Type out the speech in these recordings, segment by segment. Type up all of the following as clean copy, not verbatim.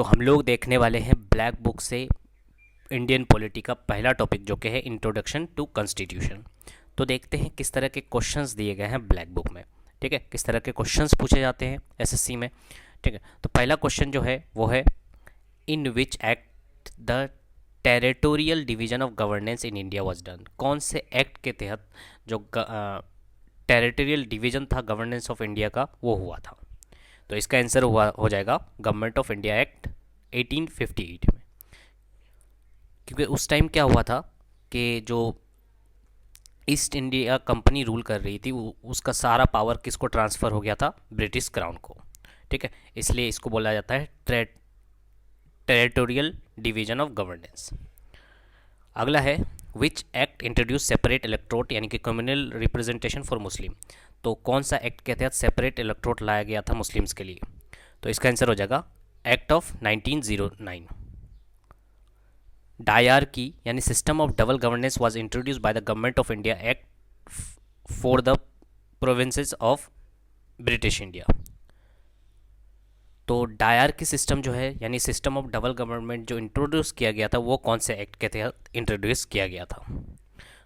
तो हम लोग देखने वाले हैं ब्लैक बुक से इंडियन पॉलिटी का पहला टॉपिक जो कि है इंट्रोडक्शन टू कॉन्स्टिट्यूशन। तो देखते हैं किस तरह के क्वेश्चंस दिए गए हैं ब्लैक बुक में। ठीक है, किस तरह के क्वेश्चंस पूछे जाते हैं एसएससी में। ठीक है, तो पहला क्वेश्चन जो है वो है in which act the territorial division of governance in India was done. कौन से एक्ट के तहत जो टेरिटोरियल डिवीजन था गवर्नेंस ऑफ इंडिया का वो हुआ था। तो इसका आंसर हुआ हो जाएगा गवर्नमेंट ऑफ इंडिया एक्ट 1858 में। क्योंकि उस टाइम क्या हुआ था कि जो ईस्ट इंडिया कंपनी रूल कर रही थी उसका सारा पावर किसको ट्रांसफ़र हो गया था, ब्रिटिश क्राउन को। ठीक है, इसलिए इसको बोला जाता है टेरिटोरियल डिवीजन ऑफ गवर्नेंस। अगला है विच एक्ट इंट्रोड्यूस सेपरेट इलेक्ट्रोट यानी कि कम्युनल रिप्रेजेंटेशन फॉर मुस्लिम। तो कौन सा एक्ट के तहत सेपरेट इलेक्ट्रोट लाया गया था मुस्लिम्स के लिए। तो इसका आंसर हो जाएगा एक्ट ऑफ 1909। डायरकी यानी system of double governance was introduce by the government of India act for the provinces of British India. तो डायरकी सिस्टम जो है यानी सिस्टम ऑफ डबल गवर्नमेंट जो इंट्रोड्यूस किया गया था वो कौन से एक्ट के तहत इंट्रोड्यूस किया गया था।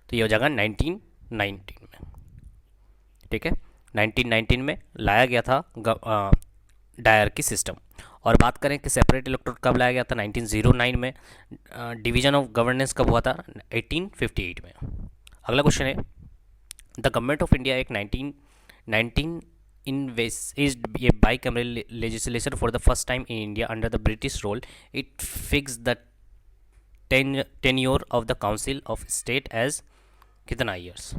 तो ये हो जाएगा 1919 में। ठीक है, 1919 में लाया गया था डायरकी सिस्टम। और बात करें कि सेपरेट इलेक्टोरेट कब लाया गया था, 1909 में। डिवीजन ऑफ गवर्नेंस कब हुआ था, 1858 में। अगला क्वेश्चन है द गवर्नमेंट ऑफ इंडिया एक 1919 is a bicameral legislation for the first time in India under the British rule. It fixed the tenure of the Council of State as कितना years।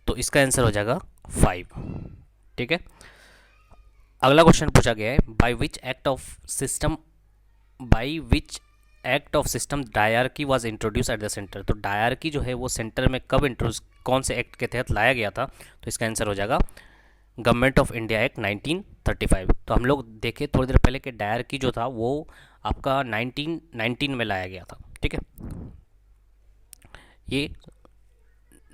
तो इसका आंसर हो जाएगा 5। ठीक है, अगला क्वेश्चन पूछा गया है by which act of system dyarchy was introduce at the centre. तो डायरकी जो है वो सेंटर में कब इंट्रोड्यूस, कौन से एक्ट के तहत लाया गया था। तो इसका आंसर हो जाएगा गवर्नमेंट ऑफ इंडिया एक्ट 1935। तो हम लोग देखे थोड़ी देर पहले कि डायरकी जो था वो आपका 1919 में लाया गया था। ठीक है, ये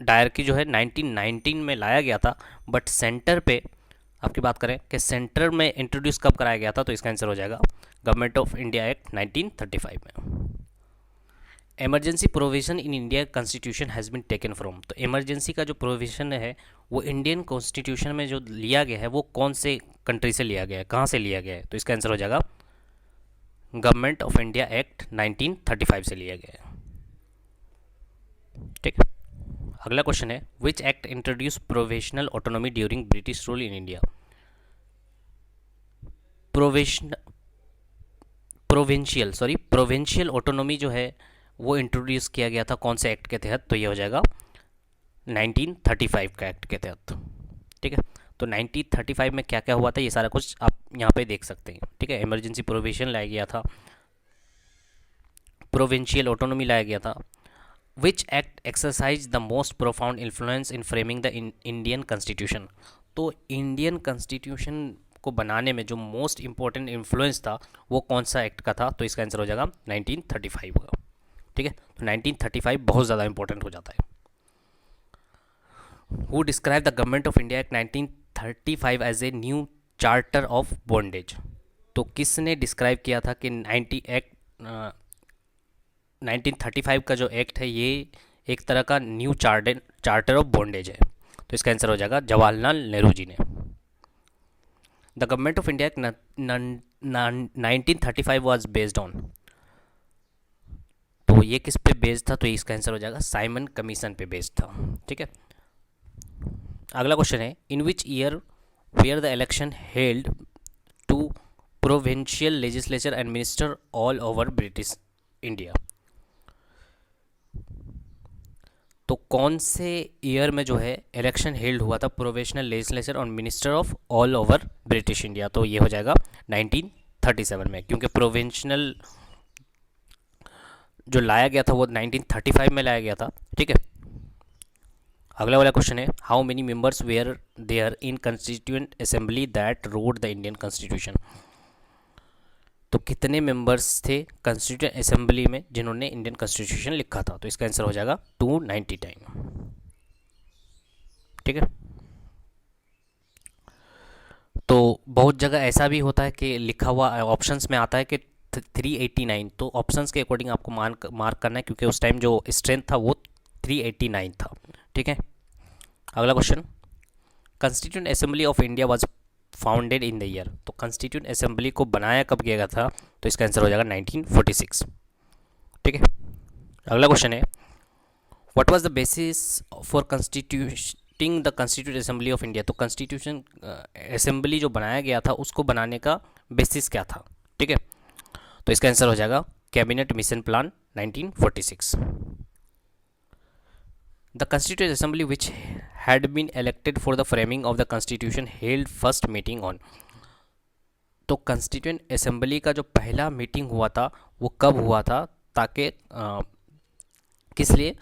डायरकी जो है 1919 में लाया गया था, बट सेंटर पे आपकी बात करें कि सेंटर में इंट्रोड्यूस कब कराया गया था। तो इसका आंसर हो जाएगा गवर्नमेंट ऑफ इंडिया एक्ट 1935 में। Emergency provision in India constitution has been taken from. तो इमरजेंसी का जो प्रोविजन है वो इंडियन कॉन्स्टिट्यूशन में जो लिया गया है वो कौन से कंट्री से लिया गया है, कहाँ से लिया गया है। तो इसका आंसर हो जाएगा गवर्नमेंट ऑफ इंडिया एक्ट 1935 से लिया गया है। ठीक है, अगला क्वेश्चन है which act introduce provisional autonomy during British rule in India. Provincial autonomy जो है वो इंट्रोड्यूस किया गया था कौन से एक्ट के तहत। तो ये हो जाएगा 1935 का एक्ट के तहत। ठीक है, तो 1935 में क्या क्या हुआ था ये सारा कुछ आप यहाँ पे देख सकते हैं। ठीक है, इमरजेंसी प्रोविजन लाया गया था, प्रोविंशियल ऑटोनॉमी लाया गया था। Which act exercise the most profound influence in framing the Indian constitution. तो इंडियन कॉन्स्टिट्यूशन को बनाने में जो मोस्ट इंपॉर्टेंट इन्फ्लुएंस था वो कौन सा एक्ट का था। तो इसका आंसर हो जाएगा 1935 का। ठीक है, तो 1935 बहुत ज़्यादा इंपॉर्टेंट हो जाता है। Who describe the government of India act 1935 as a new charter of bondage. तो किसने डिस्क्राइब किया था कि 1935 का जो एक्ट है ये एक तरह का न्यू चार्टर ऑफ बॉन्डेज है। तो इसका आंसर हो जाएगा जवाहरलाल नेहरू जी ने। The government of India 1935 was based on. तो ये किस पे बेस्ड था। तो इसका आंसर हो जाएगा साइमन कमीशन पे बेस्ड था। ठीक है, अगला क्वेश्चन है in which year were the election held to provincial legislature and minister all over British India. तो कौन से ईयर में जो है इलेक्शन हेल्ड हुआ था प्रोविंशियल लेजिस्लेचर और minister of all over British India. तो ये हो जाएगा 1937 में, क्योंकि प्रोविंशियल जो लाया गया था वो 1935 में लाया गया था। ठीक है, अगला वाला क्वेश्चन है how many members were there in constituent assembly that wrote the Indian constitution. तो कितने मेंबर्स थे कॉन्स्टिट्यूएंट असेंबली में जिन्होंने इंडियन कॉन्स्टिट्यूशन लिखा था। तो इसका आंसर हो जाएगा 290 टाइम। ठीक है, तो बहुत जगह ऐसा भी होता है कि लिखा हुआ ऑप्शंस में आता है कि 389, तो ऑप्शंस के अकॉर्डिंग आपको मार्क करना है, क्योंकि उस टाइम जो स्ट्रेंथ था वो 389 था। ठीक है, अगला question, constituent assembly of India was founded in the year. तो कंस्टिट्यूंट असेंबली को बनाया कब किया गया था, तो इसका आंसर हो जाएगा 1946। ठीक है, अगला क्वेश्चन है, what was the basis for constituting the constituent assembly of India. तो कंस्टिट्यूशन असेंबली जो बनाया गया था उसको बनाने का बेसिस क्या था। ठीक है, तो इसका आंसर हो जाएगा cabinet mission plan 1946। The constituent assembly which had been elected for the framing of the constitution held first meeting on. तो कंस्टिट्यूंट असेंबली का जो पहला मीटिंग हुआ था वो कब हुआ था, ताकि किस लिए,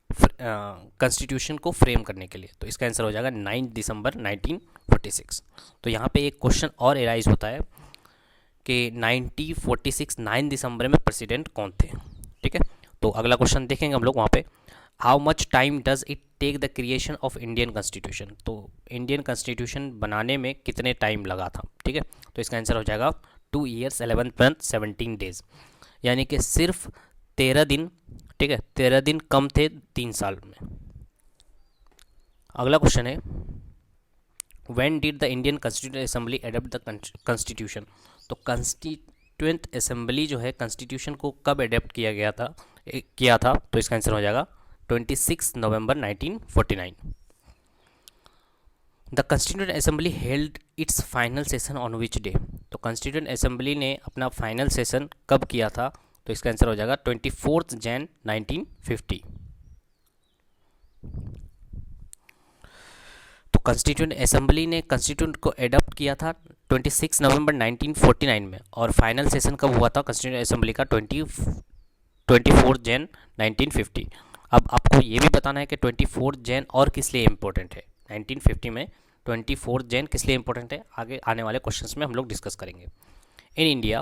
कॉन्स्टिट्यूशन को फ्रेम करने के लिए। तो इसका आंसर हो जाएगा 9 दिसंबर 1946। तो यहाँ पे एक क्वेश्चन और एराइज होता है कि 1946 9 दिसंबर में प्रेसिडेंट कौन थे। ठीक है, तो अगला क्वेश्चन देखेंगे हम लोग वहाँ पे, how much time does it take the creation of Indian constitution. तो इंडियन कॉन्स्टिट्यूशन बनाने में कितने टाइम लगा था। ठीक है, तो इसका आंसर हो जाएगा 2 years 11 months 17 days, यानी कि सिर्फ 13 दिन। ठीक है, 13 दिन कम थे 3 साल में। अगला क्वेश्चन है, when did the Indian constituent assembly adopt the constitution. तो कॉन्स्टिट्यूएंट असेंबली जो है कॉन्स्टिट्यूशन को कब एडॉप्ट किया था, तो इसका आंसर हो जाएगा 26 November 1949। The constituent assembly held it's final session on which day. तो कॉन्स्टिट्यूंट असेंबली ने अपना फाइनल सेशन कब किया था, तो इसका आंसर हो जाएगा 24 जैन 1950। तो कॉन्स्टिट्यूंट असेंबली ने कॉन्स्टिट्यूंट को एडॉप्ट किया था 26 नवंबर 1949 में, और फाइनल सेशन कब हुआ था कॉन्स्टिट्यूंट असेंबली का 24 जैन 1950। अब आपको ये भी बताना है कि 24 जैन और किस लिए इम्पोर्टेंट है, 1950 में 24 जैन किस लिए इम्पोर्टेंट है, आगे आने वाले क्वेश्चंस में हम लोग डिस्कस करेंगे। In India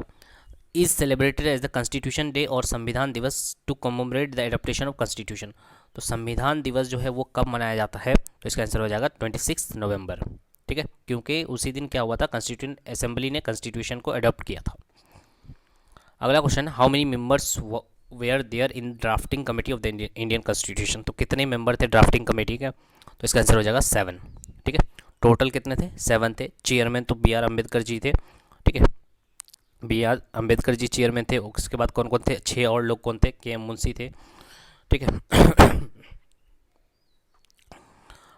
is celebrated as the constitution day और Samvidhan Divas to commemorate the adoptation of constitution. तो संविधान दिवस जो है वो कब मनाया जाता है, तो इसका आंसर हो जाएगा 26 नवंबर। ठीक है, क्योंकि उसी दिन क्या हुआ था, कॉन्स्टिट्यूंट असेंबली ने कॉन्स्टिट्यूशन को अडॉप्ट किया था। अगला question, how many members were there in drafting committee of the Indian constitution. तो कितने मेंबर थे ड्राफ्टिंग कमेटी के, तो इसका आंसर हो जाएगा 7। ठीक है, टोटल कितने थे, 7 थे। चेयरमैन तो बी आर अम्बेडकर जी थे। ठीक है, B R Ambedkar ji chairman थे। उसके बाद कौन कौन थे, 6 और लोग कौन थे, के एम मुंशी थे। ठीक है,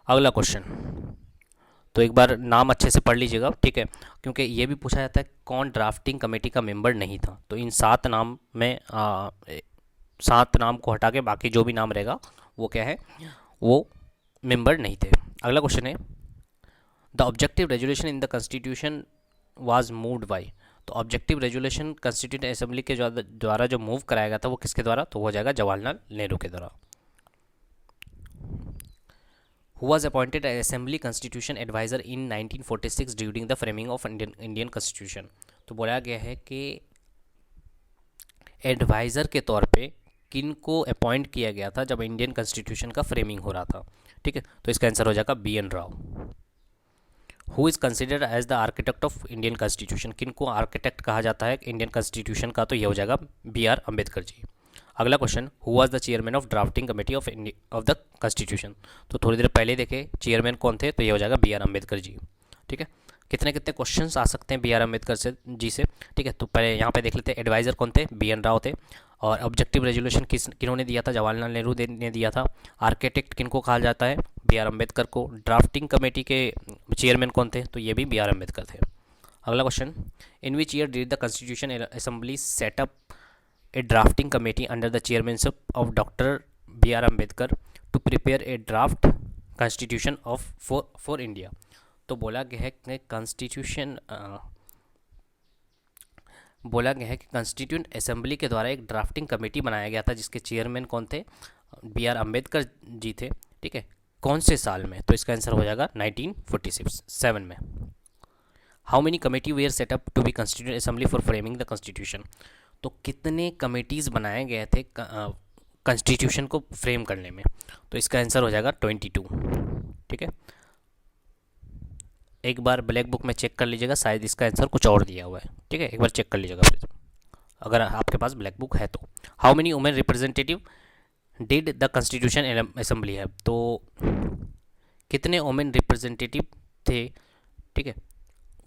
अगला क्वेश्चन, तो एक बार नाम अच्छे से पढ़ लीजिएगा। ठीक है, क्योंकि ये भी पूछा जाता है कौन ड्राफ्टिंग कमेटी का मेंबर नहीं था। तो इन 7 नाम में 7 नाम को हटा के बाकी जो भी नाम रहेगा वो क्या है, वो मेंबर नहीं थे। अगला क्वेश्चन है, the objective resolution in the constitution was moved by. तो ऑब्जेक्टिव रेजोल्यूशन कॉन्स्टिट्यूंट असेंबली के द्वारा जो मूव कराया गया था वो किसके द्वारा, तो हो जाएगा जवाहरलाल नेहरू के द्वारा। Who was appointed as Assembly Constitution Advisor in 1946 during the framing of Indian Constitution। तो बोला गया है कि एडवाइज़र के तौर पे किन को अपॉइंट किया गया था जब इंडियन कॉन्स्टिट्यूशन का फ्रेमिंग हो रहा था। ठीक है, तो इसका आंसर हो जाएगा B N Rao. Who is considered as the architect of Indian constitution, किन को आर्किटेक्ट कहा जाता है इंडियन कॉन्स्टिट्यूशन का, तो ये हो जाएगा बी आर अम्बेडकर जी। अगला question, who was the chairman of drafting committee of the constitution. तो थोड़ी देर पहले देखे चेयरमैन कौन थे, तो ये हो जाएगा बी आर अम्बेडकर जी। ठीक है, कितने कितने क्वेश्चंस आ सकते हैं बी आर अम्बेडकर जी से। ठीक है, तो पहले यहाँ पे देख लेते हैं, एडवाइज़र कौन थे, बी एन राव थे। और ऑब्जेक्टिव रेजोल्यूशन किन्होंने दिया था, जवाहरलाल नेहरू ने दिया था। आर्किटेक्ट किनको कहा जाता है, बी आर अम्बेडकर को। ड्राफ्टिंग कमेटी के चेयरमैन कौन थे, तो ये भी बी आर अम्बेडकर थे। अगला question, in which year did the constitution assembly setup a drafting committee under the chairmanship of Dr. B.R. Ambedkar to prepare a draft constitution of for India। तो बोला गया है कि कॉन्स्टिट्यूंट असेंबली के द्वारा एक ड्राफ्टिंग कमेटी बनाया गया था जिसके चेयरमैन कौन थे, बी आर अम्बेडकर जी थे। ठीक है, कौन से साल में, तो इसका आंसर हो जाएगा 1947 में। How many committee were set up to be constituent assembly for framing the constitution. तो कितने कमेटीज़ बनाए गए थे कॉन्स्टिट्यूशन को फ्रेम करने में, तो इसका आंसर हो जाएगा 22। ठीक है, एक बार ब्लैक बुक में चेक कर लीजिएगा, शायद इसका आंसर कुछ और दिया हुआ है, ठीक है, एक बार चेक कर लीजिएगा प्लीज, अगर आपके पास ब्लैक बुक है तो। How many women representative did the constitution assembly है, तो कितने वुमेन रिप्रेजेंटेटिव थे, ठीक है,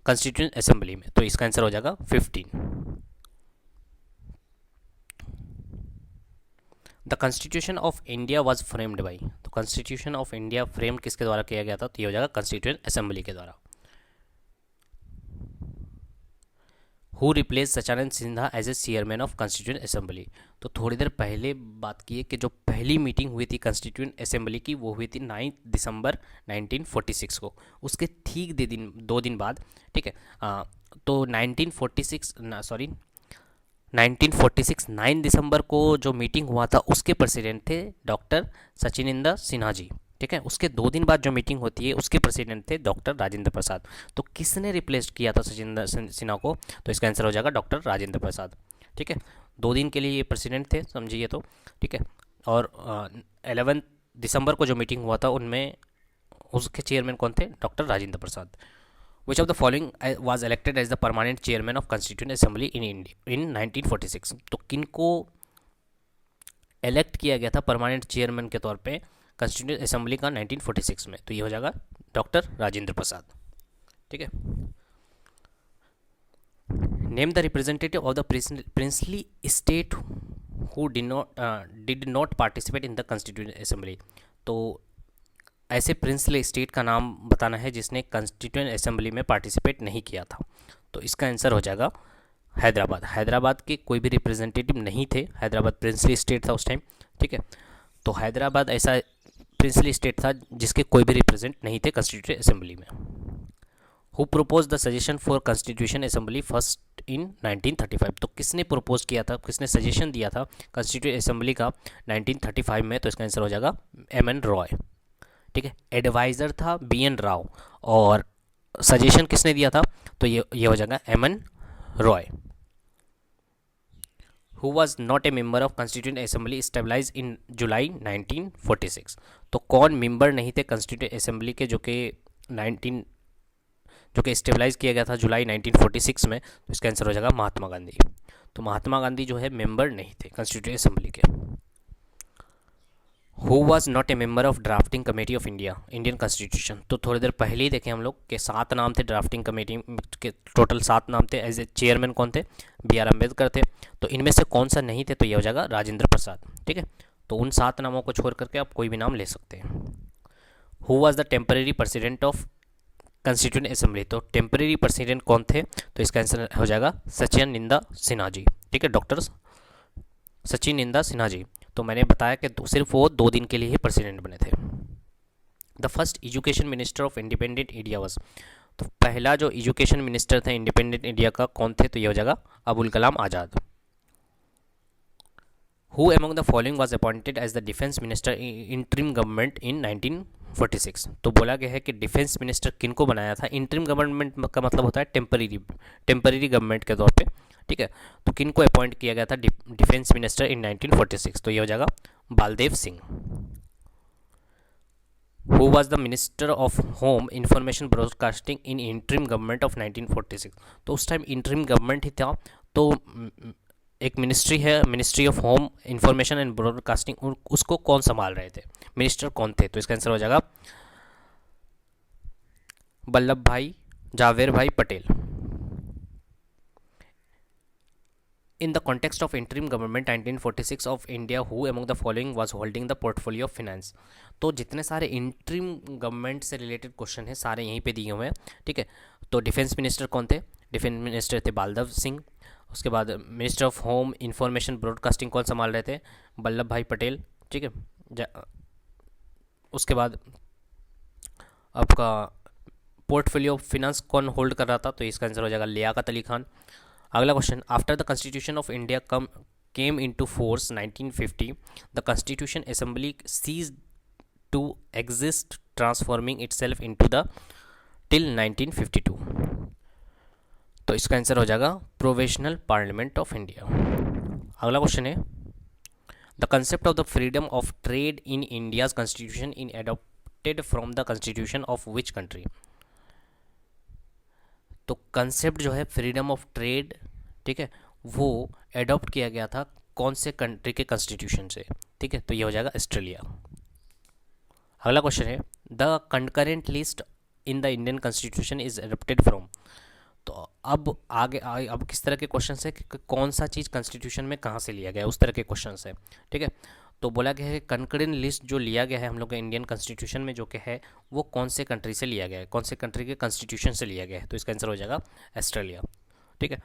कॉन्स्टिट्यूशन असेंबली में, तो इसका आंसर हो जाएगा 15। The constitution of India was framed by, तो कॉन्स्टिट्यूशन ऑफ इंडिया फ्रेम किसके द्वारा किया गया था, तो ये हो जाएगा कॉन्स्टिट्यूशन असेंबली के द्वारा। Who replace Sachchidanand Sinha as a chairman of constituent assembly, तो थोड़ी देर पहले बात की है कि जो पहली मीटिंग हुई थी कॉन्स्टिट्यूंट असेंबली की वो हुई थी 9 दिसंबर 1946 को, उसके ठीक 2 दिन बाद, ठीक है, तो 1946 9 दिसंबर को जो मीटिंग हुआ था उसके प्रेसिडेंट थे डॉक्टर सचिनिंदर सिन्हा जी, ठीक है, उसके 2 दिन बाद जो मीटिंग होती है उसके प्रेसिडेंट थे डॉक्टर राजेंद्र प्रसाद। तो किसने रिप्लेस किया था सचिनिंदर सिन्हा को, तो इसका आंसर हो जाएगा डॉक्टर राजेंद्र प्रसाद, ठीक है, 2 दिन के लिए ये प्रेसिडेंट थे, समझिए तो, ठीक है, और 11 दिसंबर को जो मीटिंग हुआ था उनमें उसके चेयरमैन कौन थे, doctor Rajendra Prasad. Which of the following was elected as the permanent chairman of Constituent Assembly in India in 1946, तो किनको इलेक्ट किया गया था परमानेंट चेयरमैन के तौर पे कॉन्स्टिट्यूंट असेंबली का 1946 में, तो ये हो जाएगा डॉक्टर राजेंद्र प्रसाद, ठीक है। Name the representative of the princely state who did not participate in the constituent assembly, तो ऐसे प्रिंसली स्टेट का नाम बताना है जिसने कॉन्स्टिट्यूंट असेंबली में पार्टिसिपेट नहीं किया था, तो इसका आंसर हो जाएगा हैदराबाद। हैदराबाद के कोई भी रिप्रेजेंटेटिव नहीं थे, हैदराबाद प्रिंसली स्टेट था उस टाइम, ठीक है, तो हैदराबाद ऐसा प्रिंसली स्टेट था जिसके कोई भी रिप्रेजेंट नहीं थे कॉन्स्टिट्यूंट असेंबली में। Who propose the suggestion for constitution assembly first in 1935, तो किसने प्रोपोज किया था, किसने सजेशन दिया था कॉन्स्टिट्यूंट असेंबली का 1935 में, तो इसका आंसर हो जाएगा एम.एन. रॉय, ठीक है, एडवाइज़र था बी.एन. राव और सजेशन किसने दिया था, तो ये हो जाएगा M N. Roy. Who was not a member of constituent assembly stabilize in July 1946, तो कौन मेंबर नहीं थे कॉन्स्टिट्यूंट असेंबली के जो कि स्टेबलाइज किया गया था जुलाई 1946 में, तो इसका आंसर हो जाएगा महात्मा गांधी। तो महात्मा गांधी जो है मेंबर नहीं थे कॉन्स्टिट्यूंट असेंबली के। Who was not a member of drafting committee of Indian constitution, तो थोड़ी देर पहले ही देखे हम लोग के 7 नाम थे ड्राफ्टिंग कमेटी के, टोटल 7 नाम थे, एज ए चेयरमैन कौन थे, बी.आर. अम्बेडकर थे, तो इनमें से कौन सा नहीं थे, तो ये हो जाएगा राजेंद्र प्रसाद, ठीक है, तो उन 7 नामों को छोड़ करके आप कोई भी नाम ले सकते हैं। Who was the temporary president of constituent assembly, तो टेम्परेरी प्रेसिडेंट कौन थे, तो इसका आंसर हो जाएगा सचिनिंदा सिन्हा जी, ठीक है, डॉक्टर सचिनिंदा सिन्हा जी, तो मैंने बताया कि सिर्फ वो 2 दिन के लिए ही प्रेसिडेंट बने थे। The first education minister of independent India was, तो पहला जो एजुकेशन मिनिस्टर थे इंडिपेंडेंट इंडिया का कौन थे, तो ये हो जाएगा Abul Kalam Azad. Who among the following was appointed as the defence minister interim government in 1946, तो बोला गया है कि डिफेंस मिनिस्टर किनको बनाया था, इंटरिम गवर्नमेंट का मतलब होता है टेम्परेरी गवर्नमेंट के तौर पे, ठीक है, तो किनको अपॉइंट किया गया था डिफेंस मिनिस्टर इन 1946, तो ये हो जाएगा Baldev Singh. Who was the minister of home information broadcasting in interim government of 1946, तो उस टाइम इंटरिम गवर्नमेंट ही था, तो एक मिनिस्ट्री है ministry of home information and broadcasting, उसको कौन संभाल रहे थे, मिनिस्टर कौन थे, तो इसका आंसर हो जाएगा वल्लभ भाई जावेर भाई Patel. In the context of interim government 1946 of India who among the following was holding the portfolio of finance, तो जितने सारे इंटरिम गवर्नमेंट से रिलेटेड क्वेश्चन हैं सारे यहीं पे दिए हुए हैं, ठीक है, तो डिफेंस मिनिस्टर कौन थे, डिफेंस मिनिस्टर थे बालदेव सिंह, उसके बाद minister of home information broadcasting कौन संभाल रहे थे, वल्लभ भाई पटेल, ठीक है, उसके बाद आपका पोर्टफोलियो ऑफ फिनेंस कौन होल्ड कर रहा था, तो इसका आंसर हो जाएगा लियाकत अली खान। अगला question, after the constitution of India came into force 1950 the constitution assembly ceased to exist transforming itself into the till 1952, तो इसका आंसर हो जाएगा प्रोविजनल पार्लियामेंट ऑफ इंडिया। अगला क्वेश्चन है, the concept of the freedom of trade in India's constitution in adopted from the constitution of which country, तो concept जो है freedom of trade, ठीक है, वो एडॉप्ट किया गया था कौन से कंट्री के कॉन्स्टिट्यूशन से, ठीक है, तो ये हो जाएगा ऑस्ट्रेलिया। अगला क्वेश्चन है the concurrent list in the Indian constitution is adopted from. तो अब अब किस तरह के क्वेश्चन है कि कौन सा चीज़ कॉन्स्टिट्यूशन में कहाँ से लिया गया है, उस तरह के क्वेश्चन है, ठीक है। तो बोला गया है कंकरेंट लिस्ट जो लिया गया है हम लोग के इंडियन कॉन्स्टिट्यूशन में जो कि है वो कौन से कंट्री से लिया गया है, कौन से कंट्री के कॉन्स्टिट्यूशन से लिया गया है, तो इसका आंसर हो जाएगा ऑस्ट्रेलिया, ठीक है।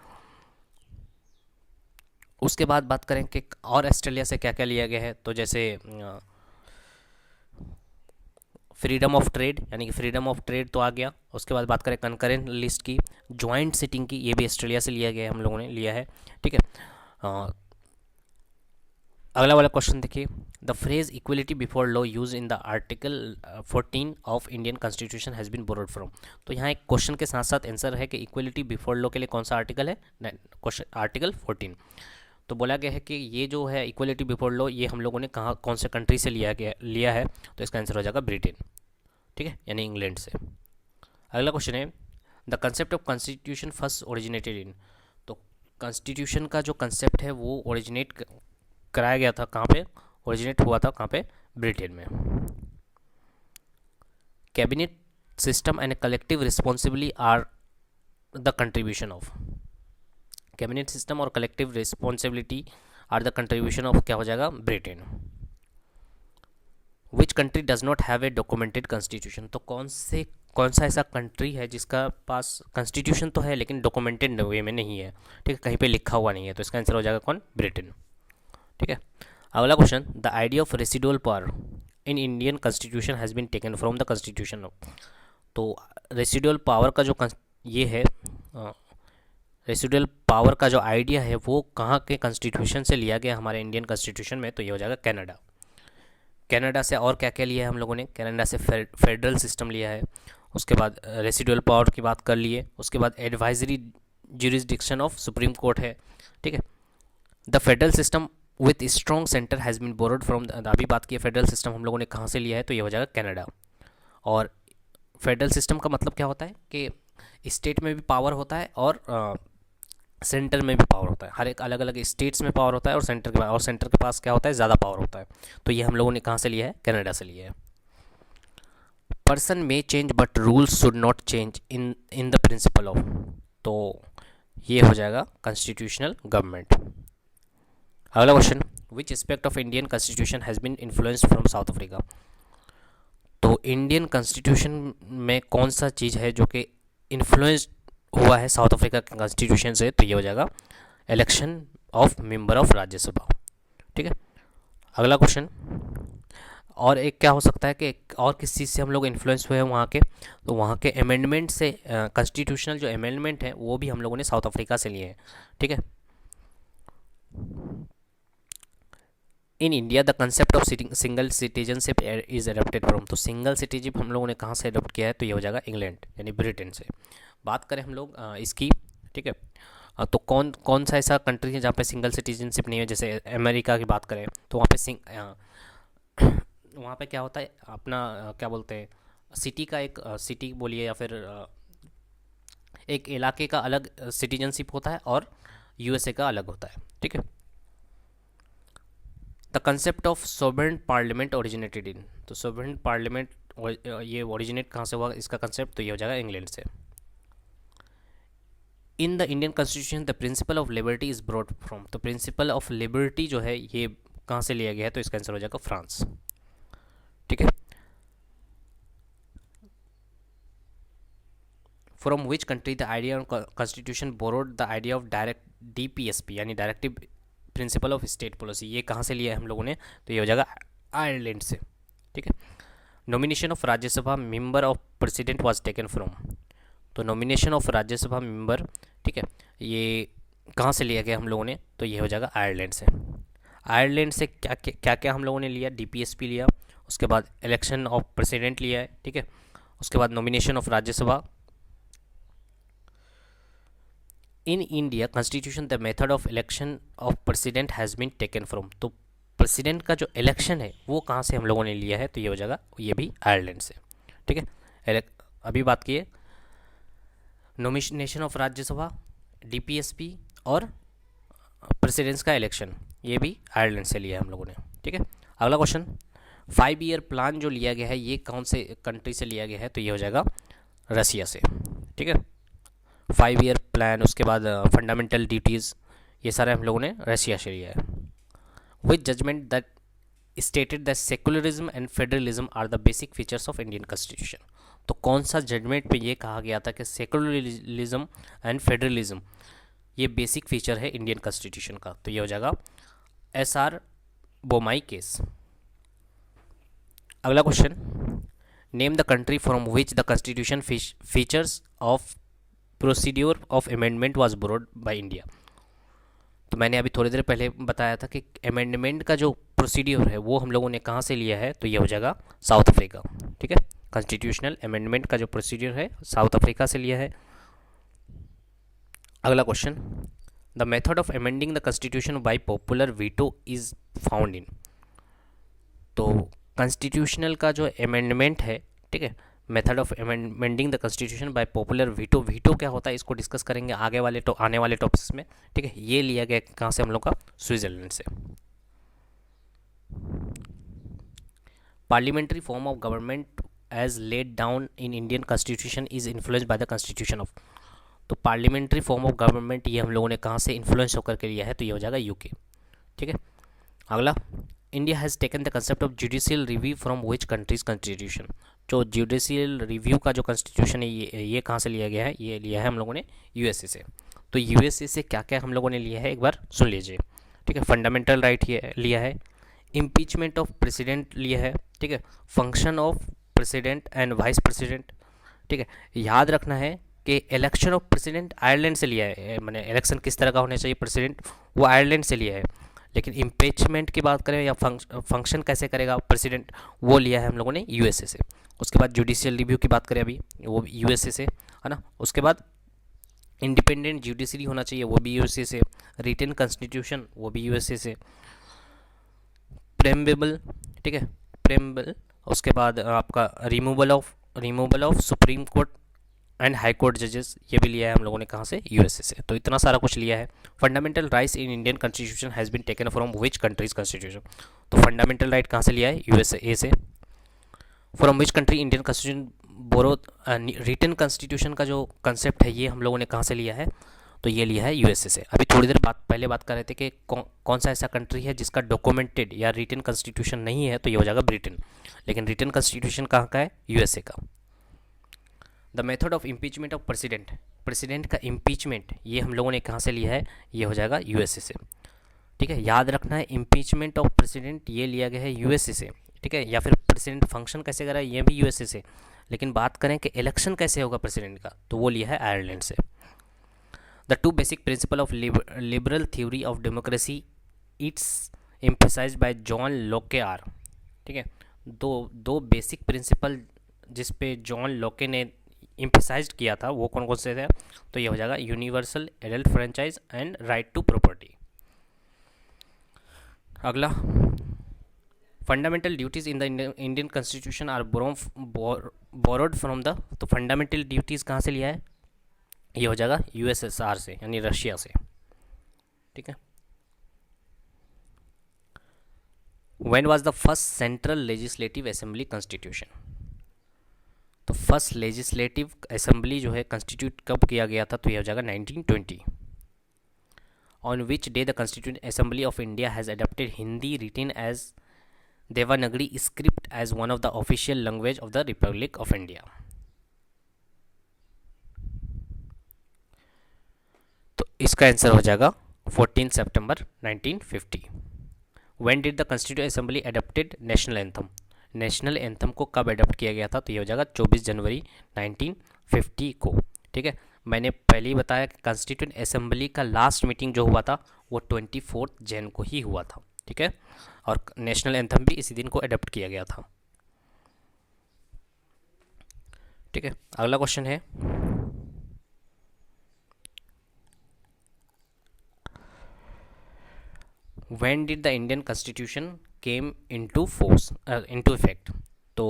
उसके बाद बात करें कि और ऑस्ट्रेलिया से क्या क्या लिया गया है, तो जैसे फ्रीडम ऑफ ट्रेड, यानी कि फ्रीडम ऑफ ट्रेड तो आ गया। उसके बाद बात करें कंकरेंट लिस्ट की, ज्वाइंट सिटिंग की, ये भी ऑस्ट्रेलिया से लिया गया है, हम लोगों ने लिया है, ठीक है। अगला वाला क्वेश्चन देखिए the phrase equality before law use in the article 14 of Indian constitution has been borrowed from. तो यहाँ एक क्वेश्चन के साथ साथ आंसर है कि इक्वलिटी बिफोर लॉ के लिए कौन सा आर्टिकल है, क्वेश्चन आर्टिकल 14। तो बोला गया है कि ये जो है इक्वलिटी बिफोर लॉ ये हम लोगों ने कहाँ कौन से कंट्री से लिया है, तो इसका आंसर हो जाएगा ब्रिटेन, ठीक है, यानी इंग्लैंड से। अगला क्वेश्चन है the concept of constitution first originated in. तो कॉन्स्टिट्यूशन का जो कंसेप्ट है वो ओरिजिनेट कराया गया था कहाँ पे, ओरिजिनेट हुआ था कहाँ पे, ब्रिटेन में। Cabinet system and collective responsibility are the contribution of. Cabinet system और collective responsibility are the contribution of, क्या हो जाएगा, Britain. Which country does not have a documented constitution. तो कौन सा ऐसा कंट्री है जिसका पास कॉन्स्टिट्यूशन तो है लेकिन डॉक्यूमेंटेड वे में नहीं है, ठीक है, कहीं पे लिखा हुआ नहीं है, तो इसका आंसर हो जाएगा कौन, ब्रिटेन, ठीक है। अगला question the idea of residual power in Indian constitution has been taken from the constitution of. तो रेसिडुअल पावर का जो ये है, रेसिडुअल पावर का जो आइडिया है वो कहाँ के कॉन्स्टिट्यूशन से लिया गया हमारे इंडियन कॉन्स्टिट्यूशन में, तो ये हो जाएगा कनाडा। कनाडा से और क्या क्या लिया है हम लोगों ने, कनाडा से फेडरल सिस्टम लिया है, उसके बाद रेसिडुअल पावर की बात कर लिए, उसके बाद advisory jurisdiction of supreme court है, ठीक है। The federal system with strong centre has been borrowed from, अभी बात की फेडरल सिस्टम हम लोगों ने कहाँ से लिया है, तो ये हो जाएगा कनाडा। और फेडरल सिस्टम का मतलब क्या होता है कि स्टेट में भी पावर होता है और सेंटर में भी पावर होता है, हर एक अलग अलग स्टेट्स में पावर होता है और सेंटर के पास क्या होता है, ज़्यादा पावर होता है। तो ये हम लोगों ने कहाँ से लिया है, कनाडा से लिया है। Person may change but rules should not change in the principle of. तो ये हो जाएगा कॉन्स्टिट्यूशनल गवर्नमेंट। अगला question which aspect of Indian constitution has been influenced from South Africa. तो इंडियन कॉन्स्टिट्यूशन में कौन सा चीज़ है जो कि इन्फ्लुएंस हुआ है साउथ अफ्रीका के कॉन्स्टिट्यूशन से, तो ये हो जाएगा election of member of Rajya Sabha, ठीक है। अगला क्वेश्चन और एक क्या हो सकता है कि और किस चीज़ से हम लोग इन्फ्लुएंस हुए हैं वहाँ के, तो वहाँ के अमेंडमेंट से, कॉन्स्टिट्यूशनल जो अमेंडमेंट है वो भी हम लोगों ने साउथ अफ्रीका से लिए हैं, ठीक है। In India the concept of single citizenship is adopted from. तो सिंगल सिटीजनशिप हम लोगों ने कहाँ से एडॉप्ट किया है, तो ये हो जाएगा इंग्लैंड यानी ब्रिटेन से। बात करें हम लोग इसकी, ठीक है, तो कौन सा ऐसा कंट्री है जहाँ पे सिंगल सिटीजनशिप नहीं है, जैसे अमेरिका की बात करें तो वहाँ पे वहाँ पे क्या होता है अपना क्या बोलते हैं, सिटी का एक सिटी बोलिए या फिर एक इलाके का अलग सिटीजनशिप होता है और यूएसए का अलग होता है, ठीक है। The concept of sovereign parliament originated in. तो सोवरेन पार्लियामेंट ये ओरिजिनेट कहाँ से हुआ इसका कंसेप्ट, तो ये हो जाएगा इंग्लैंड से। इन the Indian constitution the principle of liberty is brought from. तो प्रिंसिपल ऑफ लिबर्टी जो है ये कहाँ से लिया गया है, तो इसका आंसर हो जाएगा फ्रांस, ठीक है। From which country the idea of constitution borrowed the idea of direct DPSP यानी directive principle of state policy, ये कहाँ से लिया है हम लोगों ने, तो ये हो जाएगा आयरलैंड से, ठीक है। Nomination of Rajya Sabha member of president was taken from. तो नॉमिनेशन ऑफ राज्यसभा मेंबर, ठीक है, ये कहाँ से लिया गया हम लोगों ने, तो ये हो जाएगा आयरलैंड से। आयरलैंड से क्या क्या हम लोगों ने लिया, डीपीएसपी लिया, उसके बाद इलेक्शन ऑफ प्रेसिडेंट लिया है, ठीक है, उसके बाद nomination of Rajya Sabha. In India constitution the method of election of president has been taken from. तो प्रेसिडेंट का जो इलेक्शन है वो कहाँ से हम लोगों ने लिया है, तो ये हो जाएगा ये भी आयरलैंड से, ठीक है। अभी बात किए नॉमिनेशन ऑफ राज्यसभा, डीपीएसपी और प्रेसिडेंट्स का इलेक्शन, ये भी आयरलैंड से लिया है हम लोगों ने। ठीक है, अगला क्वेश्चन, 5 ईयर प्लान जो लिया गया है ये कौन से कंट्री से लिया गया है, तो ये हो जाएगा रसिया से। ठीक है, 5 ईयर प्लान, उसके बाद फंडामेंटल ड्यूटीज़, ये सारे हम लोगों ने रशिया से लिया है। Which judgement that stated that secularism and federalism are the basic features of Indian constitution, तो कौन सा जजमेंट पे ये कहा गया था कि सेकुलरिज्म एंड फेडरलिज्म ये बेसिक फीचर है इंडियन कॉन्स्टिट्यूशन का, तो ये हो जाएगा SR बोमाई केस। अगला question, name the country from which the constitution features of procedure of amendment was borrowed by India, तो मैंने अभी थोड़ी देर पहले बताया था कि अमेंडमेंट का जो प्रोसीड्योर है वो हम लोगों ने कहाँ से लिया है, तो ये हो जाएगा साउथ अफ्रीका। ठीक है, कॉन्स्टिट्यूशनल अमेंडमेंट का जो प्रोसीड्योर है साउथ अफ्रीका से लिया है। अगला question, the method of amending the constitution bye popular veto is found in, तो कॉन्स्टिट्यूशनल का जो अमेंडमेंट है, ठीक है, method of amending the constitution bye popular veto, veto क्या होता है इसको डिस्कस करेंगे आगे वाले आने वाले टॉपिक्स में। ठीक है, ये लिया गया कहाँ से हम लोग का, स्विट्जरलैंड से। Parliamentary form of government as laid down in Indian constitution is influenced by the constitution of, तो पार्लियामेंट्री फॉर्म ऑफ गवर्नमेंट ये हम लोगों ने कहाँ से इन्फ्लुएंस होकर के लिया है, तो ये हो जाएगा यूके। ठीक है, अगला, India has taken the concept of judicial review from which countries constitution, जो जुडिशियल रिव्यू का जो कॉन्स्टिट्यूशन है ये कहाँ से लिया गया है, ये लिया है हम लोगों ने यूएसए से। तो यूएसए से क्या क्या हम लोगों ने लिया है एक बार सुन लीजिए। ठीक है, फंडामेंटल राइट ये लिया है, इम्पीचमेंट ऑफ प्रेसिडेंट लिया है। ठीक है, function of president and vice president. ठीक है, याद रखना है कि इलेक्शन ऑफ प्रेसिडेंट आयरलैंड से लिया है, मैंने इलेक्शन किस तरह का होना चाहिए प्रेसिडेंट, वो आयरलैंड से लिया है। लेकिन इम्पीचमेंट की बात करें या फंक्शन कैसे करेगा प्रेसिडेंट, वो लिया है हम लोगों ने यूएसए से। उसके बाद जुडिशियल रिव्यू की बात करें अभी, वो यूएसए से है ना। उसके बाद इंडिपेंडेंट जुडिशरी होना चाहिए, वो भी यूएसए से। रिटन कॉन्स्टिट्यूशन, वो भी यूएसए से। प्रेम्बल, ठीक है, प्रेम्बल। उसके बाद आपका removal of supreme court and high court जजेस, ये भी लिया है हम लोगों ने कहाँ से, यूएसए से। तो इतना सारा कुछ लिया है। Fundamental rights in Indian constitution has been taken from which countries constitution, तो फंडामेंटल राइट कहाँ से लिया है, यूएसए से। From which country Indian constitution borrow, written constitution का जो कंसेप्ट है ये हम लोगों ने कहाँ से लिया है, तो ये लिया है यूएसए से। अभी थोड़ी देर पहले बात कर रहे थे कि कौन सा ऐसा कंट्री है जिसका डॉक्यूमेंटेड या रिटन कॉन्स्टिट्यूशन नहीं है, तो ये हो जाएगा ब्रिटेन। लेकिन रिटन कॉन्स्टिट्यूशन कहाँ का है, यूएसए का। The method of impeachment of president, president का इम्पीचमेंट ये हम लोगों ने कहाँ से लिया है, ये हो जाएगा यूएसए से। ठीक है, याद रखना है इम्पीचमेंट ऑफ प्रेसिडेंट ये लिया गया है यूएसए से। ठीक है, या फिर प्रेसिडेंट फंक्शन कैसे करा ये भी यूएसए से। लेकिन बात करें कि इलेक्शन कैसे होगा प्रेसिडेंट का, तो वो लिया है आयरलैंड से। The two basic principle of liberal theory of democracy it's emphasised bye John लोके आर। ठीक है, दो बेसिक प्रिंसिपल जिस पे जॉन लोके ने एम्फेसाइज्ड किया था वो कौन कौन से थे, तो ये हो जाएगा universal adult franchise and right to property. अगला, fundamental duties in the Indian constitution are borrowed from the, तो फंडामेंटल ड्यूटीज़ कहाँ से लिया है, ये हो जाएगा यूएसएसआर से, यानी रशिया से। ठीक है, when was the first central legislative assembly constitution, तो फर्स्ट लेजिस्लेटिव असेंबली जो है कॉन्स्टिट्यूट कब किया गया था, तो ये हो जाएगा 1920। On which day the constituent assembly of India has adopted Hindi written as Devanagari script as one of the official language of the republic of India, तो इसका आंसर हो जाएगा 14 सितंबर 1950। When did the constituent assembly adopted national anthem, national anthem को कब adopt किया गया था, तो ये हो जाएगा 24 जनवरी 1950 को। ठीक है, मैंने पहले ही बताया कि कॉन्स्टिट्यूंट असेंबली का लास्ट मीटिंग जो हुआ था वो 24 जन को ही हुआ था। ठीक है, और नेशनल एंथम भी इसी दिन को अडॉप्ट किया गया था। ठीक है, अगला क्वेश्चन है, when did the Indian constitution came into force into effect, तो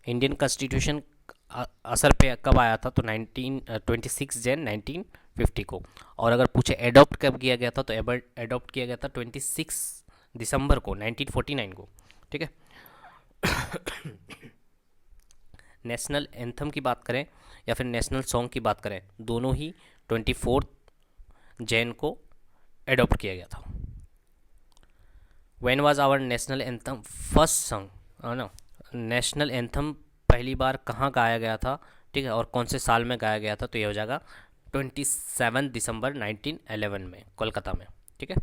इंडियन कॉन्स्टिट्यूशन असर पे कब आया था, तो 26 जन 1950 को। और अगर पूछे एडॉप्ट कब किया गया था, तो एडॉप्ट किया गया था 26 दिसंबर को 1949 को। ठीक है। नेशनल एंथम की बात करें या फिर नेशनल सॉन्ग की बात करें, दोनों ही 24 जैन को एडॉप्ट किया गया था। When was our national anthem first song, है ना, नेशनल एंथम पहली बार कहाँ गाया गया था, ठीक है, और कौन से साल में गाया गया था, तो ये हो जाएगा 27 दिसंबर 1911 में, कोलकाता में। ठीक है।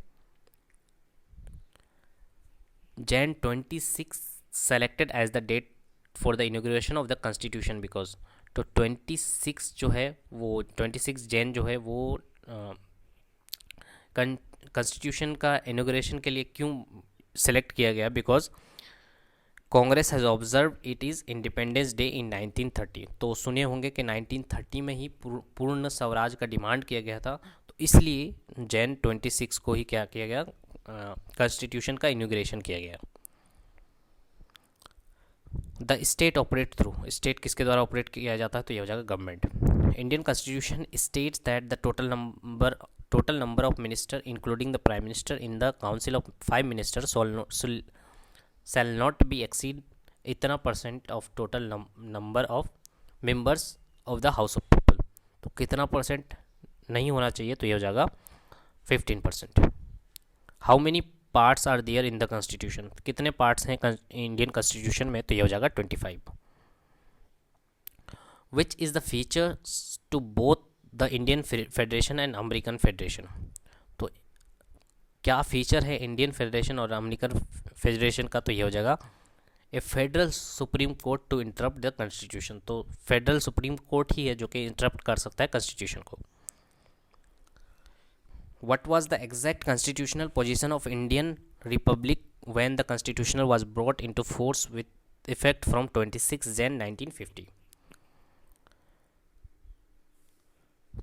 जैन 26 selected as the date for the inauguration of the constitution because, तो 26 जो है वो 26 जैन जो है वो कॉन्स्टिट्यूशन का इनोग्रेशन के लिए क्यों सेलेक्ट किया गया, because Congress has observe it is independence day in 1930। तो सुने होंगे कि 1930 में ही पूर्ण स्वराज का डिमांड किया गया था, तो इसलिए जैन 26 को ही क्या किया गया, कॉन्स्टिट्यूशन का इनोग्रेशन किया गया। The state operate through, state किसके द्वारा ऑपरेट किया जाता है, तो ये हो जाएगा government. Indian constitution states that the total number of minister including the prime minister in the council of 5 minister shall not be exceed इतना percent of total number of members of the house of people. तो कितना percent नहीं होना चाहिए, तो ये हो जाएगा 15%। How many parts are there in the constitution, कितने पार्ट्स हैं इंडियन कॉन्स्टिट्यूशन में, तो ये हो जाएगा 25। Which is the feature to both the Indian federation and American federation, तो क्या फीचर है इंडियन फेडरेशन और अमेरिकन फेडरेशन का, तो ये हो जाएगा a federal supreme court to interrupt the constitution. तो फेडरल सुप्रीम कोर्ट ही है जो कि इंटरप्ट कर सकता है कॉन्स्टिट्यूशन को। What was the exact constitutional position of Indian Republic when the constitutional was brought into force with effect from 26 Jain 1950।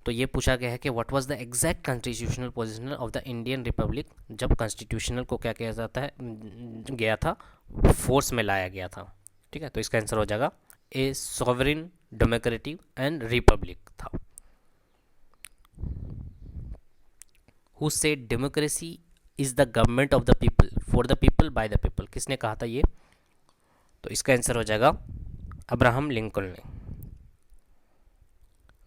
तो ये पूछा गया है कि what was the exact constitutional position of the Indian Republic जब कॉन्स्टिट्यूशनल को क्या किया जाता है, गया था, फोर्स में लाया गया था। ठीक है। तो इसका आंसर हो जाएगा a sovereign democratic and republic था। Who said democracy is the government of the people for the people by the people, किसने कहा था ये, तो इसका आंसर हो जाएगा अब्राहम लिंकन ने।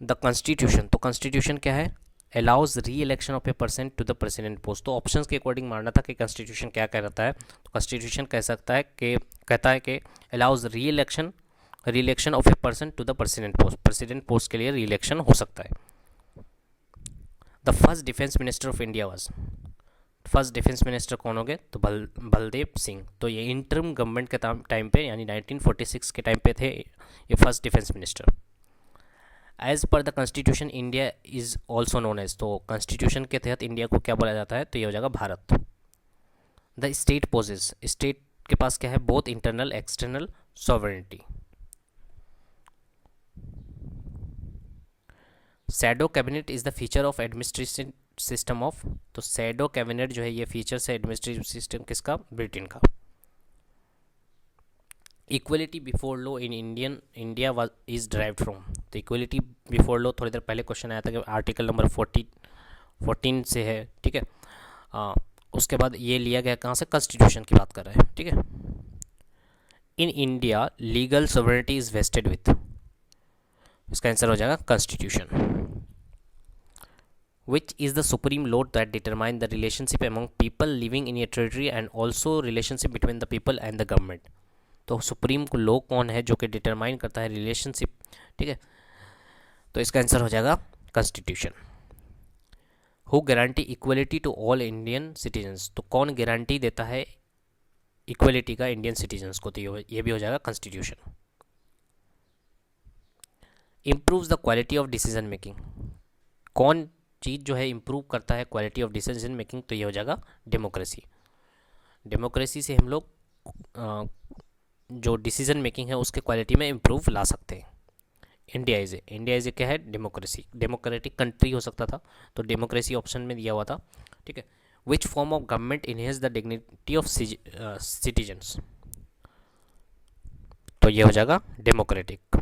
द कॉन्स्टिट्यूशन, तो कॉन्स्टिट्यूशन क्या है, allows re election of a person to the president post. तो ऑप्शंस के अकॉर्डिंग मानना था कि कॉन्स्टिट्यूशन क्या कहता है, तो कॉन्स्टिट्यूशन कह सकता है कि कहता है कि allows re election of a person to the president post के लिए री इलेक्शन हो सकता है। The first defence minister of India was, first defence minister कौन हो गए, तो बलदेव सिंह। तो ये इंटरम गवर्नमेंट के टाइम पे यानी 1946 के टाइम पे थे ये first defence minister. As per the constitution India is also known as, तो कॉन्स्टिट्यूशन के तहत इंडिया को क्या बोला जाता है, तो ये हो जाएगा Bharat. The state possess, state के पास क्या है, both internal external sovereignty. Shadow cabinet is the feature of administration system of, तो शैडो कैबिनेट जो है ये फीचर है एडमिनिस्ट्रेटिव सिस्टम किसका, ब्रिटेन का। Equality before law in India was is derived from, तो इक्वलिटी बिफोर लॉ थोड़ी देर पहले क्वेश्चन आया था कि आर्टिकल नंबर 14 से है। ठीक है। उसके बाद ये लिया गया कहाँ से, कॉन्स्टिट्यूशन की बात कर रहे हैं। ठीक है। In India legal sovereignty is vested with, इसका आंसर हो जाएगा constitution. which is the supreme law that determine the relationship among people living in a territory and also relationship between the people and the government। तो supreme law कौन है जो कि determine करता है रिलेशनशिप। ठीक है। तो इसका आंसर हो जाएगा constitution. Who guarantee equality to all Indian citizens, तो कौन गारंटी देता है इक्वलिटी का इंडियन सिटीजन्स को, तो ये भी हो जाएगा constitution. Improves the quality of decision making, कौन चीज़ जो है इम्प्रूव करता है क्वालिटी ऑफ डिसीजन मेकिंग, तो ये हो जाएगा डेमोक्रेसी। डेमोक्रेसी से हम लोग जो डिसीजन मेकिंग है उसके क्वालिटी में इम्प्रूव ला सकते हैं। इंडिया इज ए क्या है, डेमोक्रेसी, डेमोक्रेटिक कंट्री हो सकता था, तो डेमोक्रेसी ऑप्शन में दिया हुआ था। ठीक है। Which form of government enhance the dignity of citizens, तो ये हो जाएगा democratic.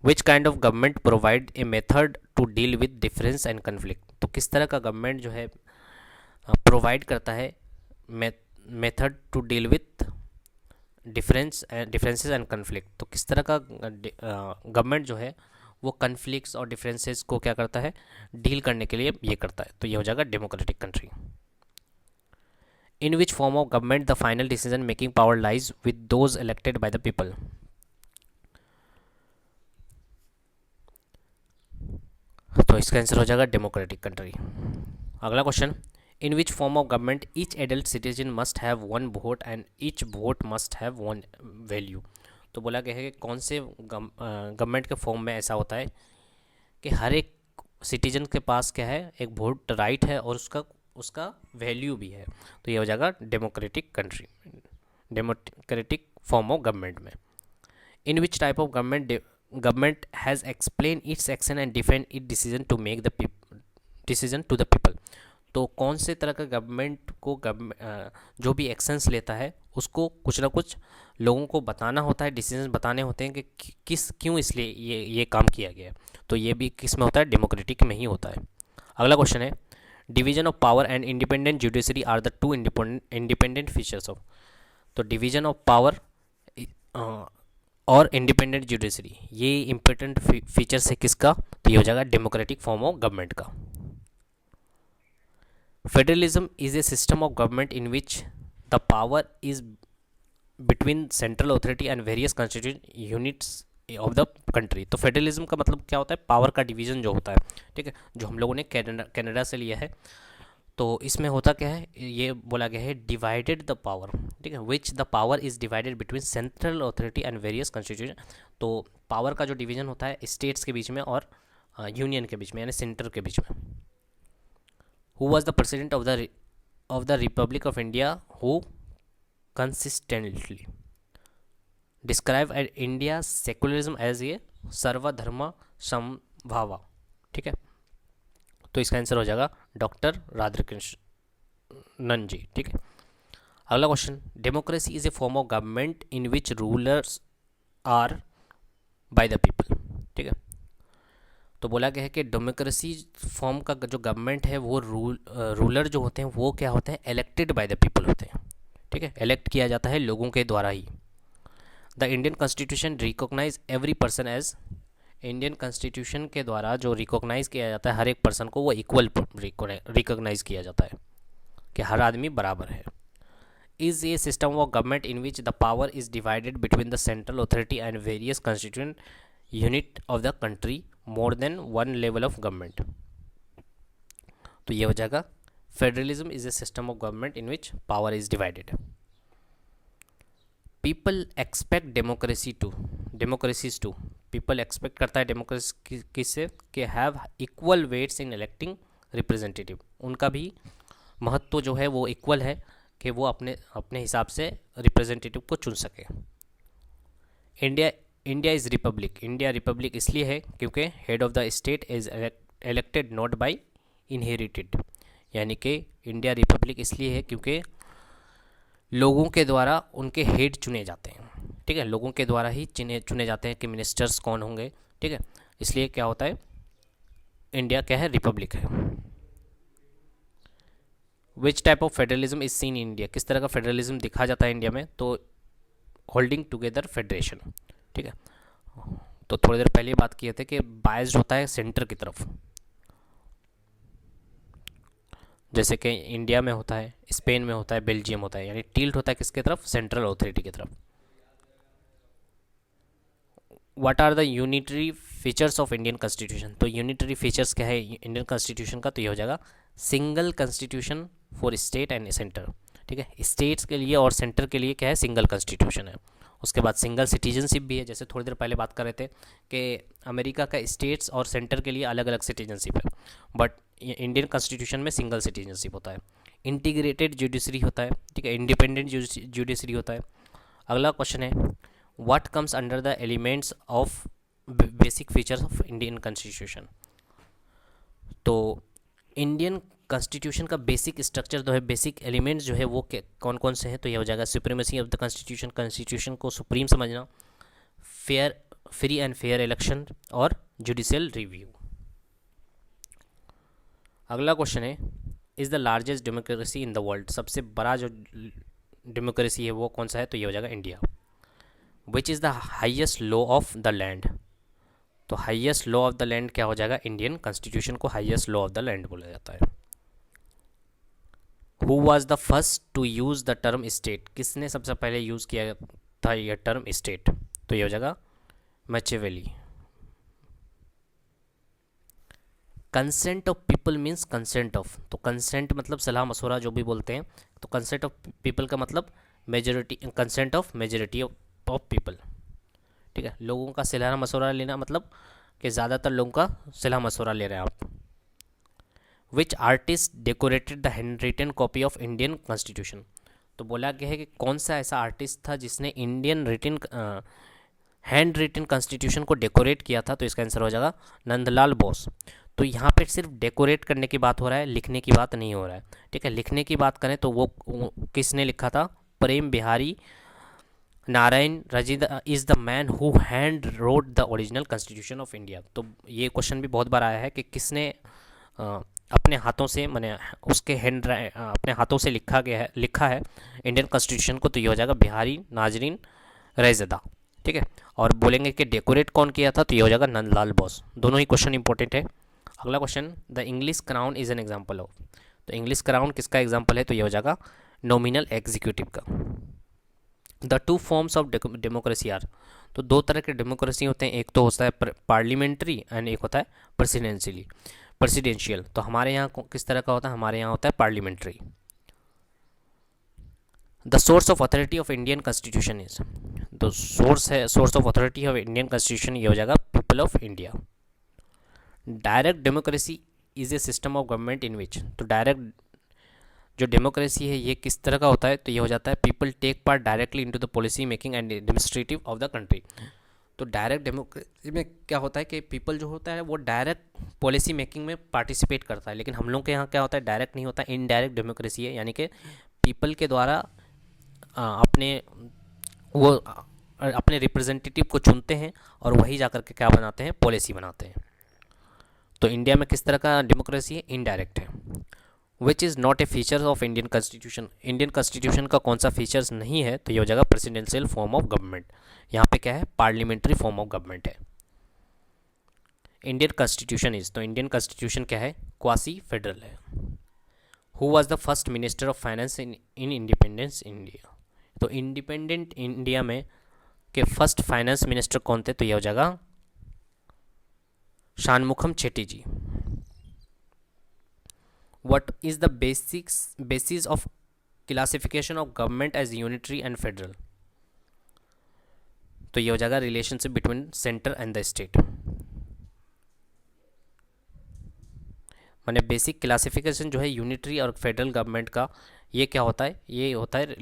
Which kind of government provide a method to deal with difference and conflict. तो किस तरह का गवर्नमेंट जो है प्रोवाइड करता है method to deal with differences and conflict. तो किस तरह का गवर्नमेंट जो है वो कन्फ्लिक्ट्स और डिफरेंसेस को क्या करता है, डील करने के लिए ये करता है। तो ये हो जाएगा democratic country. In which form of government the final decision making power lies with those elected by the people. तो इसका आंसर हो जाएगा डेमोक्रेटिक कंट्री। अगला question, in which form of government each adult citizen must have one vote and each vote must have one value. तो बोला गया है कि कौन से गवर्नमेंट के फॉर्म में ऐसा होता है कि हर एक सिटीजन के पास क्या है, एक वोट राइट है और उसका वैल्यू भी है। तो ये हो जाएगा democratic country, democratic form of government में। In which type of government has explain its action and defend it decision to make the decision to the people. तो कौन से तरह का गवर्नमेंट को जो भी एक्शंस लेता है उसको कुछ ना कुछ लोगों को बताना होता है, डिसीजन बताने होते हैं कि क्यों इसलिए ये काम किया गया है। तो ये भी किस में होता है, डेमोक्रेटिक में ही होता है। अगला क्वेश्चन है, division of power and independent judiciary are the two independent features of. तो डिवीजन ऑफ पावर और इंडिपेंडेंट जुडिशरी ये इंपॉर्टेंट फीचर्स है किसका, तो ये हो जाएगा डेमोक्रेटिक फॉर्म ऑफ गवर्नमेंट का। Federalism is a system of government in which the power is between central authority and various constituent units of the country. तो फेडरलिज्म का मतलब क्या होता है, पावर का डिवीजन जो होता है, ठीक है, जो हम लोगों ने कनाडा से लिया है। तो इसमें होता क्या है, ये बोला गया है डिवाइडेड द पावर, ठीक है, विच the power is divided between central authority and various constitution. तो पावर का जो डिवीजन होता है स्टेट्स के बीच में और यूनियन के बीच में, यानी सेंटर के बीच में। Who was the president of the republic of India who consistently describe India secularism as a सर्वधर्म समभावा, ठीक है। तो इसका आंसर हो जाएगा डॉक्टर राधाकृष्णन जी, ठीक है। अगला question, democracy is a form of government in which rulers are by the people, ठीक है। तो बोला गया है कि डेमोक्रेसी फॉर्म का जो गवर्नमेंट है वो रूलर जो होते हैं वो क्या होते हैं, इलेक्टेड बाय द पीपल होते हैं, ठीक है, इलेक्ट किया जाता है लोगों के द्वारा ही। The Indian constitution recognise every person as, Indian constitution के द्वारा जो रिकॉग्नाइज किया जाता है हर एक पर्सन को वो इक्वल रिकॉग्नाइज किया जाता है कि हर आदमी बराबर है। Is a system of government in which the power is divided between the central authority and various constituent unit of the country more than one level of government. तो ये हो जाएगा federalism is a system of government in which power is divided. People expect democracies to, people expect करता है democracy किससे, कि have equal weights in electing representative. उनका भी महत्व जो है वो इक्वल है कि वो अपने हिसाब से रिप्रेजेंटेटिव को चुन सके। India is republic, India republic इसलिए है क्योंकि head of the state is elected not by inherited, यानी कि इंडिया रिपब्लिक इसलिए है क्योंकि लोगों के द्वारा उनके हेड चुने जाते हैं, ठीक है, लोगों के द्वारा ही चुने जाते हैं कि मिनिस्टर्स कौन होंगे, ठीक है, इसलिए क्या होता है, इंडिया क्या है, रिपब्लिक है। विच type of federalism is seen in India, किस तरह का फेडरलिज्म दिखा जाता है इंडिया में, तो होल्डिंग टुगेदर फेडरेशन, ठीक है। तो थोड़ी देर पहले बात किए थे कि बायस्ड होता है सेंटर की तरफ, जैसे कि इंडिया में होता है, स्पेन में होता है, बेल्जियम होता है, यानी टिल्ट होता है किसके तरफ, सेंट्रल अथॉरिटी की तरफ। What are the unitary features of Indian constitution, तो यूनिटरी फीचर्स क्या है इंडियन कॉन्स्टिट्यूशन का, तो ये हो जाएगा single constitution for state and centre, ठीक है, स्टेट्स के लिए और सेंटर के लिए क्या है, सिंगल कॉन्स्टिट्यूशन है। उसके बाद सिंगल सिटीजनशिप भी है, जैसे थोड़ी देर पहले बात कर रहे थे कि अमेरिका का स्टेट्स और सेंटर के लिए अलग अलग सिटीजनशिप है, बट इंडियन कॉन्स्टिट्यूशन में सिंगल सिटीजनशिप होता है। इंटीग्रेटेड जुडिशरी होता है, ठीक है, इंडिपेंडेंट जुडिशरी होता है। अगला क्वेश्चन है, what comes under the elements of basic features of Indian constitution. तो इंडियन कॉन्स्टिट्यूशन का बेसिक स्ट्रक्चर जो है, बेसिक एलिमेंट्स जो है वो कौन कौन से हैं, तो ये हो जाएगा supremacy of the constitution, constitution को सुप्रीम समझना, fair free and fair election और जुडिशियल रिव्यू। अगला क्वेश्चन है, is the largest democracy in the world, सबसे बड़ा जो डेमोक्रेसी है वो कौन सा है, तो ये हो जाएगा India. Which is the highest law of the land, तो highest law of the land क्या हो जाएगा, इंडियन कॉन्स्टिट्यूशन को highest law of the land बोला जाता है। Who was the first to use the term state, किसने सबसे पहले यूज़ किया था यह टर्म स्टेट, तो ये हो जाएगा Machiavelli. Consent of people means consent of, तो कंसेंट मतलब सलाह मशवरा जो भी बोलते हैं, तो कंसेंट ऑफ पीपल का मतलब majority, consent of majority of people, ठीक है। लोगों का सलाह मशवरा लेना मतलब कि ज़्यादातर लोगों का सलाह मशवरा ले रहे हैं आप। Which artist decorated the handwritten copy of Indian constitution, तो बोला गया है कि कौन सा ऐसा आर्टिस्ट था जिसने Indian written hand written constitution को डेकोरेट किया था, तो इसका आंसर हो जाएगा नंदलाल बोस। तो यहाँ पे सिर्फ डेकोरेट करने की बात हो रहा है, लिखने की बात नहीं हो रहा है, ठीक है। लिखने की बात करें तो वो किसने लिखा था, Prem Bihari Narayan Rajindra is the man who hand wrote the original constitution of India. तो ये क्वेश्चन भी बहुत बार आया है कि किसने अपने हाथों से मैंने उसके अपने हाथों से लिखा है इंडियन कॉन्स्टिट्यूशन को, तो ये हो जाएगा बिहारी नाजरीन रैज़दा, ठीक है। और बोलेंगे कि डेकोरेट कौन किया था, तो ये हो जाएगा नंदलाल बोस। दोनों ही क्वेश्चन इंपॉर्टेंट है। अगला question, the English crown is an example of, तो इंग्लिश क्राउन किसका एग्जाम्पल है, तो ये हो जाएगा नॉमिनल एग्जीक्यूटिव का। The two forms of democracy are, तो दो तरह के डेमोक्रेसी होते हैं, एक तो होता है पार्लियामेंट्री एंड एक होता है प्रेसिडेंशियल। तो हमारे यहाँ किस तरह का होता है, हमारे यहाँ होता है parliamentary. The source of authority of Indian constitution is, तो source of authority of Indian constitution ये हो जाएगा people of India. Direct democracy is a system of government in which, तो डायरेक्ट जो डेमोक्रेसी है ये किस तरह का होता है, तो ये हो जाता है people take part directly into the policy making and administrative of the country. तो डायरेक्ट डेमोक्रेसी में क्या होता है कि पीपल जो होता है वो डायरेक्ट पॉलिसी मेकिंग में पार्टिसिपेट करता है, लेकिन हम लोग के यहाँ क्या होता है, डायरेक्ट नहीं होता, इनडायरेक्ट डेमोक्रेसी है, यानी कि पीपल के द्वारा अपने रिप्रेजेंटेटिव को चुनते हैं और वही जाकर के क्या बनाते हैं, पॉलिसी बनाते हैं। तो इंडिया में किस तरह का डेमोक्रेसी है, इनडायरेक्ट है। Which is not a feature of Indian constitution, Indian constitution का कौन सा फीचर्स नहीं है, तो ये हो जाएगा प्रेसिडेंशियल फॉर्म ऑफ गवर्नमेंट। यहाँ पे क्या है, पार्लियामेंट्री फॉर्म ऑफ गवर्नमेंट है। इंडियन कॉन्स्टिट्यूशन इज, तो इंडियन कॉन्स्टिट्यूशन क्या है, क्वासी फेडरल है। Who was the first minister of finance in independence India, तो इंडिपेंडेंट इंडिया में के फर्स्ट फाइनेंस मिनिस्टर कौन थे, तो ये हो जाएगा शानमुखम चेट्टी जी। What is the basis of classification of government as unitary and federal, तो ये हो जाएगा relationship between centre and the state. माने बेसिक क्लासिफिकेशन जो है यूनिटरी और फेडरल गवर्नमेंट का, ये क्या होता है, ये होता है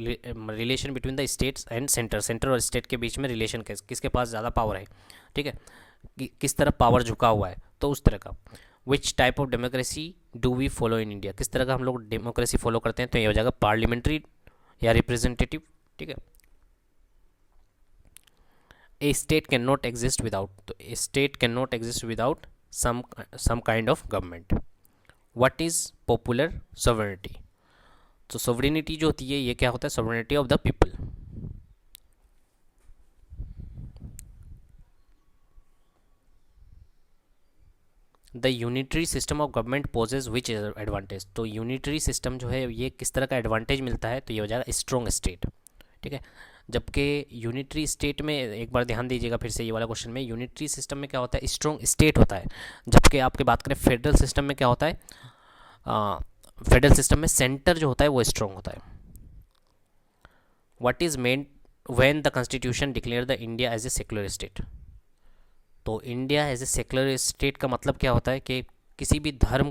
relation between the states and centre और स्टेट के बीच में रिलेशन किसके पास ज़्यादा पावर है, ठीक है, किस तरह पावर झुका हुआ है, तो उस तरह का। Which type of democracy do we follow in India, किस तरह का हम लोग डेमोक्रेसी फॉलो करते हैं, तो ये हो जाएगा पार्लियामेंट्री या रिप्रेजेंटेटिव, ठीक है। A state can not exist without, तो a state can not exist without some kind of government. What is popular sovereignty, तो सॉवरेनिटी जो होती है ये क्या होता है, sovereignty of the people. The unitary system of government possess which advantage, तो यूनिटरी सिस्टम जो है ये किस तरह का एडवांटेज मिलता है, तो ये हो जाएगा स्ट्रॉन्ग स्टेट, ठीक है। जबकि यूनिटरी स्टेट में, एक बार ध्यान दीजिएगा फिर से ये वाला क्वेश्चन में, यूनिटरी सिस्टम में क्या होता है, स्ट्रॉन्ग स्टेट होता है, जबकि आपकी बात करें फेडरल सिस्टम में क्या होता है, फेडरल सिस्टम में सेंटर जो होता है वो स्ट्रॉन्ग होता है। What is meant when the constitution declare the India as a secular state, तो India as a secular state का मतलब क्या होता है कि किसी भी धर्म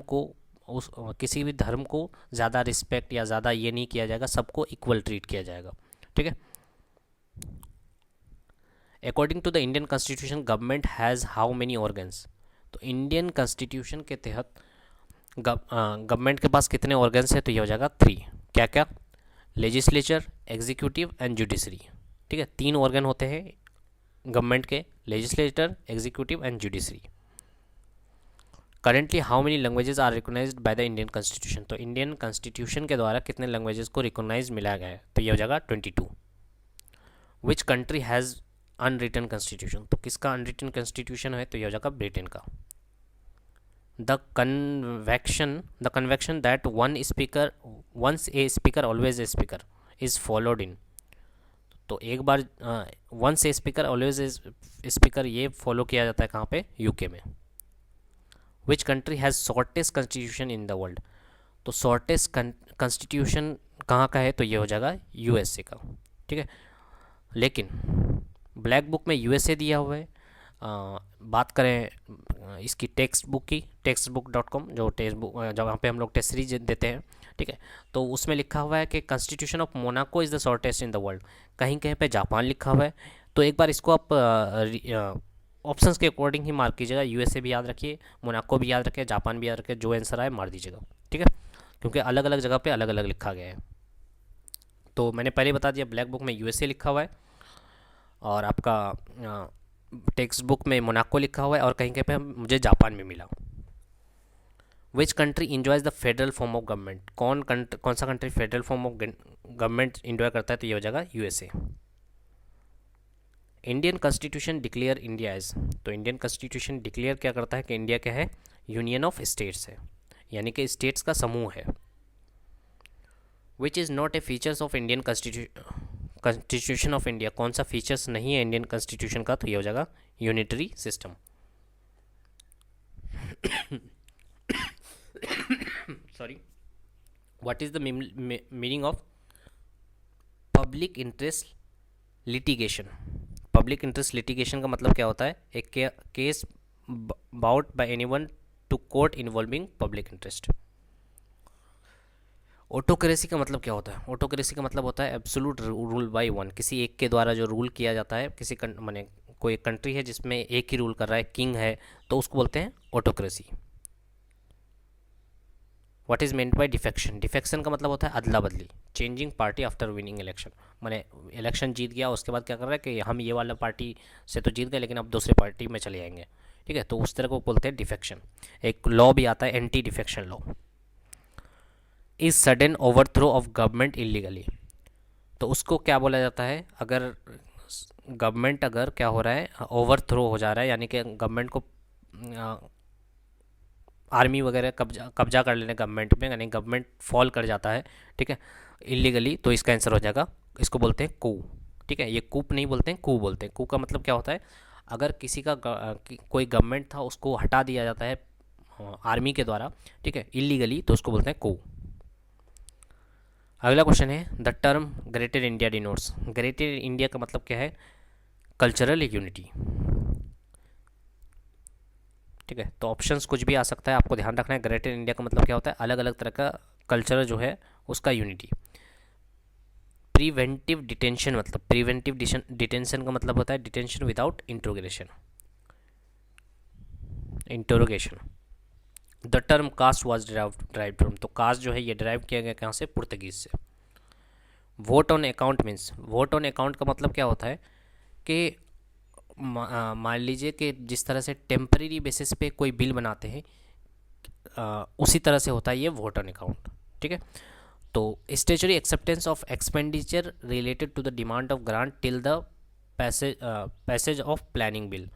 को ज़्यादा रिस्पेक्ट या ज़्यादा ये नहीं किया जाएगा, सबको इक्वल ट्रीट किया जाएगा, ठीक है। According to the Indian constitution government has how many organs, तो इंडियन कॉन्स्टिट्यूशन के तहत गवर्नमेंट के पास कितने ऑर्गन्स हैं, तो ये हो जाएगा 3, क्या क्या, लेजिस्लेचर, एग्जीक्यूटिव एंड जुडिशरी, ठीक है। 3 ऑर्गन होते हैं गवर्नमेंट के, legislator, executive and judiciary. Currently how many languages are recognised by the Indian constitution, तो इंडियन कॉन्स्टिट्यूशन के द्वारा कितने लैंग्वेजेस को रिकॉग्नाइज मिला गया है, तो ये हो जाएगा 22। विच कंट्री हैज़ अनरिटन कॉन्स्टिट्यूशन, तो किसका अनरिटन कॉन्स्टिट्यूशन है, तो ये हो जाएगा ब्रिटेन का। The convention that once a speaker always a speaker is followed in, तो एक बार once a speaker always a speaker ये फॉलो किया जाता है कहाँ पे, यूके में। Which country has shortest constitution in the world, तो शॉर्टेस्ट कॉन्स्टिट्यूशन कहाँ का है, तो ये हो जाएगा यूएसए का। ठीक है, लेकिन ब्लैक बुक में यूएसए दिया हुआ है। बात करें इसकी टेक्स्ट बुक की, textbook.com, जो टेक्स्ट बुक जहाँ पे हम लोग टेस्ट सीरीज देते हैं, ठीक है, तो उसमें लिखा हुआ है कि constitution of Monaco is the shortest in the world. कहीं कहीं पे जापान लिखा हुआ है, तो एक बार इसको आप ऑप्शंस के अकॉर्डिंग ही मार्क कीजिएगा। यूएसए भी याद रखिए, मोनाको भी याद रखिए, जापान भी याद रखिए, जो आंसर आए मार दीजिएगा। ठीक है, क्योंकि अलग अलग जगह पे अलग अलग लिखा गया है। तो मैंने पहले बता दिया, ब्लैक बुक में यूएसए लिखा हुआ है और आपका टेक्स्ट बुक में मोनाको लिखा हुआ है, और कहीं कहीं पे मुझे जापान में मिला। Which country enjoys the federal form of government, कौन सा country federal form of government enjoy करता है, तो ये हो जाएगा USA. Indian constitution declare India as, तो इंडियन कॉन्स्टिट्यूशन डिक्लेयर क्या करता है कि इंडिया क्या है, यूनियन ऑफ स्टेट्स है, यानी कि स्टेट्स का समूह है। Which is not a features of Indian constitution of India, कौन सा फीचर्स नहीं है इंडियन कॉन्स्टिट्यूशन का, तो ये हो जाएगा unitary system. Sorry, what is the meaning of public interest litigation. Public interest litigation का मतलब क्या होता है, एक case brought by anyone to court involving public interest. Autocracy का मतलब क्या होता है, ऑटोक्रेसी का मतलब होता है एब्सोल्यूट रूल बाय वन, किसी एक के द्वारा जो रूल किया जाता है, किसी माने कोई कंट्री है जिसमें एक ही रूल कर रहा है, किंग है, तो उसको बोलते हैं autocracy. What is meant by defection, defection का मतलब होता है अदला बदली, changing party after winning election, माने इलेक्शन जीत गया उसके बाद क्या कर रहा है कि हम ये वाला पार्टी से तो जीत गए लेकिन अब दूसरे पार्टी में चले जाएंगे। ठीक है, तो उस तरह को बोलते हैं डिफेक्शन। एक लॉ भी आता है anti defection law. Is sudden overthrow of government illegally, तो उसको क्या बोला जाता है, अगर गवर्नमेंट अगर क्या हो रहा है, ओवरथ्रो हो जा रहा है, यानी कि गवर्नमेंट को आर्मी वगैरह कब्जा कर लेने गवर्नमेंट में, यानी गवर्नमेंट फॉल कर जाता है, ठीक है, इलीगली, तो इसका आंसर हो जाएगा, इसको बोलते हैं कू। ठीक है, ये कूप नहीं बोलते हैं, कू बोलते हैं। कू का मतलब क्या होता है, अगर किसी का कोई गवर्नमेंट था उसको हटा दिया जाता है आर्मी के द्वारा, ठीक है, इलीगली, तो उसको बोलते हैं कू। अगला क्वेश्चन है, the term greater India denotes, greater India का मतलब क्या है, कल्चरल यूनिटी। ठीक है, तो ऑप्शंस कुछ भी आ सकता है, आपको ध्यान रखना है। ग्रेटर इंडिया का मतलब क्या होता है, अलग अलग तरह का कल्चर जो है उसका यूनिटी। प्रिवेंटिव डिटेंशन, मतलब प्रिवेंटिव डिटेंशन का मतलब होता है detention without interrogation, interrogation. The term caste was drive from, तो कास्ट जो है ये ड्राइव किया गया कहाँ से, पुर्तगीज से। Vote on account means, vote on account का मतलब क्या होता है कि मान लीजिए कि जिस तरह से टेम्परेरी बेसिस पे कोई बिल बनाते हैं, उसी तरह से होता है ये वोट ऑन अकाउंट। ठीक है, तो statutory acceptance of expenditure related to the demand of grant till the passage of planning bill.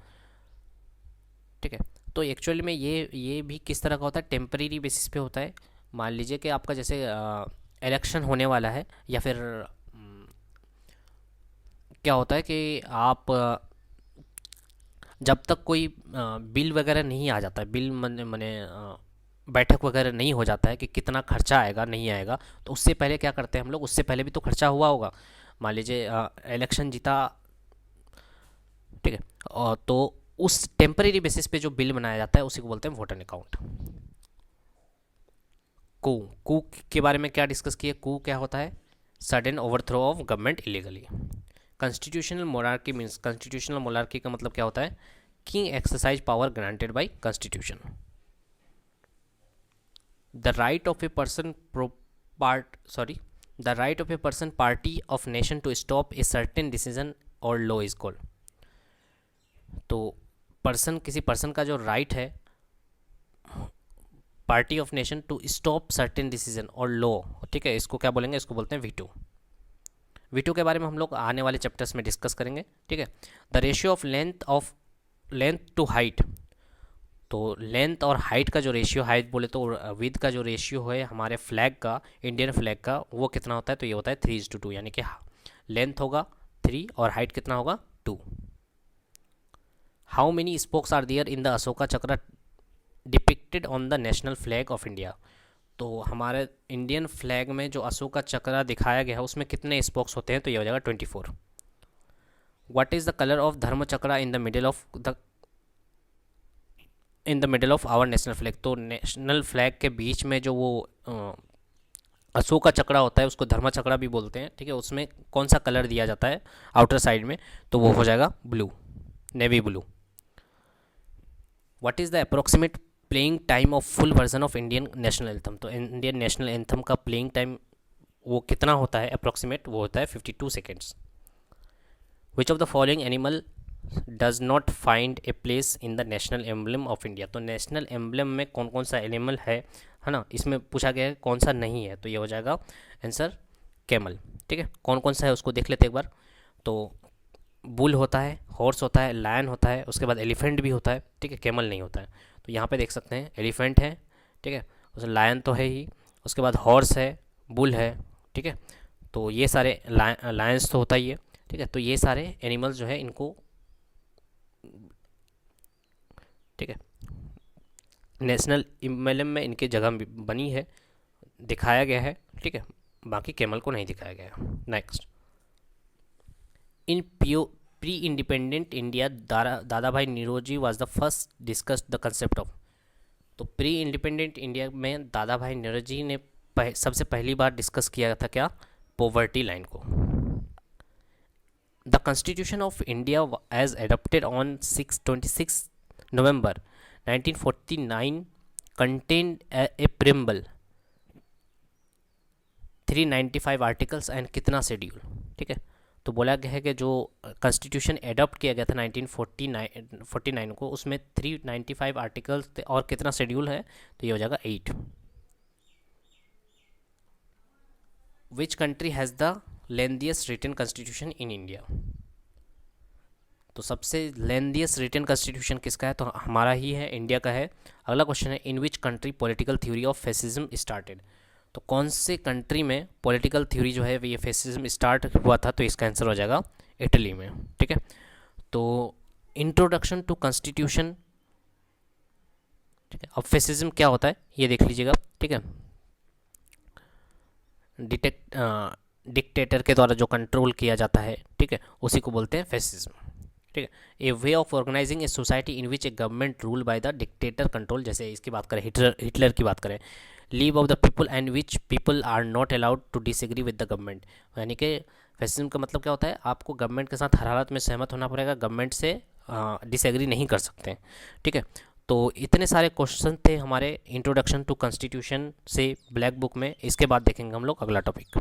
ठीक है, तो एक्चुअली में ये भी किस तरह का होता है, टेम्परेरी बेसिस पे होता है। मान लीजिए कि आपका जैसे इलेक्शन होने वाला है, या फिर क्या होता है कि आप जब तक कोई बिल वगैरह नहीं आ जाता है, बिल मने बैठक वगैरह नहीं हो जाता है कि कितना खर्चा आएगा नहीं आएगा, तो उससे पहले क्या करते हैं हम लोग, उससे पहले भी तो खर्चा हुआ होगा। मान लीजिए इलेक्शन जीता, ठीक है, तो उस टेम्परेरी बेसिस पे जो बिल बनाया जाता है उसी को बोलते हैं वोट ऑन अकाउंट। कू के बारे में क्या डिस्कस किए, कू क्या होता है, sudden overthrow of government illegally. Constitutional monarchy means, constitutional monarchy का मतलब क्या होता है, king exercise power granted by constitution. The right of a person the right of a person party of nation to stop a certain decision और law is called. तो person, किसी person का जो राइट है, party of nation to stop certain decision और law, ठीक है, इसको क्या बोलेंगे, इसको बोलते हैं वीटो। वीटो के बारे में हम लोग आने वाले चैप्टर्स में डिस्कस करेंगे, ठीक है। The ratio of length to height, तो लेंथ और हाइट का जो रेशियो, हाइट बोले तो विद का जो रेशियो है हमारे फ्लैग का, इंडियन फ्लैग का, वो कितना होता है, तो ये होता है 3:2, यानी कि लेंथ होगा 3 और हाइट कितना होगा 2। How many spokes are there in the Ashoka chakra depicted on the national flag of India, तो हमारे इंडियन फ्लैग में जो अशोका चक्र दिखाया गया है उसमें कितने स्पोक्स होते हैं, तो ये हो जाएगा 24। What is the colour of Dharma Chakra in the middle of our national flag, तो नेशनल फ्लैग के बीच में जो वो अशोका चक्र होता है उसको धर्म चक्र भी बोलते हैं, ठीक है, उसमें कौन सा कलर दिया जाता है आउटर साइड में, तो वो हो जाएगा blue, navy blue. What is the approximate playing time of full version of Indian national anthem, तो इंडियन नेशनल एंथम का प्लेइंग टाइम वो कितना होता है अप्रोक्सीमेट, वो होता है 52 seconds. Which of the following animal does not find a place in the national emblem of India, तो नेशनल एम्बलम में कौन कौन सा एनिमल है ना, इसमें पूछा गया है कौन सा नहीं है, तो ये हो जाएगा आंसर कैमल, ठीक है। कौन कौन सा है उसको देख लेते एक बार, तो बुल होता है, हॉर्स होता है, लायन होता है, उसके बाद एलिफेंट भी होता है, ठीक है, कैमल नहीं होता है। तो यहाँ पे देख सकते हैं एलिफेंट है, ठीक है, उसमें लायन तो है ही, उसके बाद हॉर्स है, बुल है, ठीक है, तो ये सारे लायंस तो होता ही है, ठीक है, तो ये सारे एनिमल्स जो है इनको, ठीक है, नेशनल एम्बलम में इनकी जगह बनी है, दिखाया गया है, ठीक है, बाकी कैमल को नहीं दिखाया गया है। Next, in pre independent India Dadabhai Naoroji was the first discuss the concept of, तो प्री इंडिपेंडेंट इंडिया में दादा भाई निरोजी ने सबसे पहली बार डिस्कस किया था क्या, पॉवर्टी लाइन को। The constitution of India as adopted on 26 November 1949 contained a preamble 395 articles and कितना शेड्यूल, ठीक है, तो बोला गया है कि जो कॉन्स्टिट्यूशन एडॉप्ट किया गया था 1949 को, उसमें 395 आर्टिकल्स और कितना शेड्यूल है, तो ये हो जाएगा 8। Which country has the lengthiest written constitution in India, तो सबसे लेंदियस्ट रिटन कॉन्स्टिट्यूशन किसका है, तो हमारा ही है, इंडिया का है। अगला क्वेश्चन है, in which country political theory of fascism started, तो कौन से कंट्री में पॉलिटिकल थ्योरी जो है ये फैसिज्म स्टार्ट हुआ था, तो इसका आंसर हो जाएगा इटली में, ठीक है। तो इंट्रोडक्शन टू कॉन्स्टिट्यूशन, ठीक है, अब फैसिज्म क्या होता है ये देख लीजिएगा, ठीक है, डिक्टेटर के द्वारा जो कंट्रोल किया जाता है, ठीक है, उसी को बोलते हैं फैसिज्म, ठीक है। A way of organising a society in which a government rule by the dictator control, जैसे इसकी बात करें, हिटलर की बात करें, live of the people and which people are not allowed to disagree with the government, यानी कि fascism का मतलब क्या होता है, आपको गवर्नमेंट के साथ हर हालत में सहमत होना पड़ेगा, गवर्नमेंट से डिसएग्री नहीं कर सकते हैं, ठीक है। तो इतने सारे क्वेश्चन थे हमारे इंट्रोडक्शन टू कॉन्स्टिट्यूशन से ब्लैक बुक में। इसके बाद देखेंगे हम लोग अगला टॉपिक।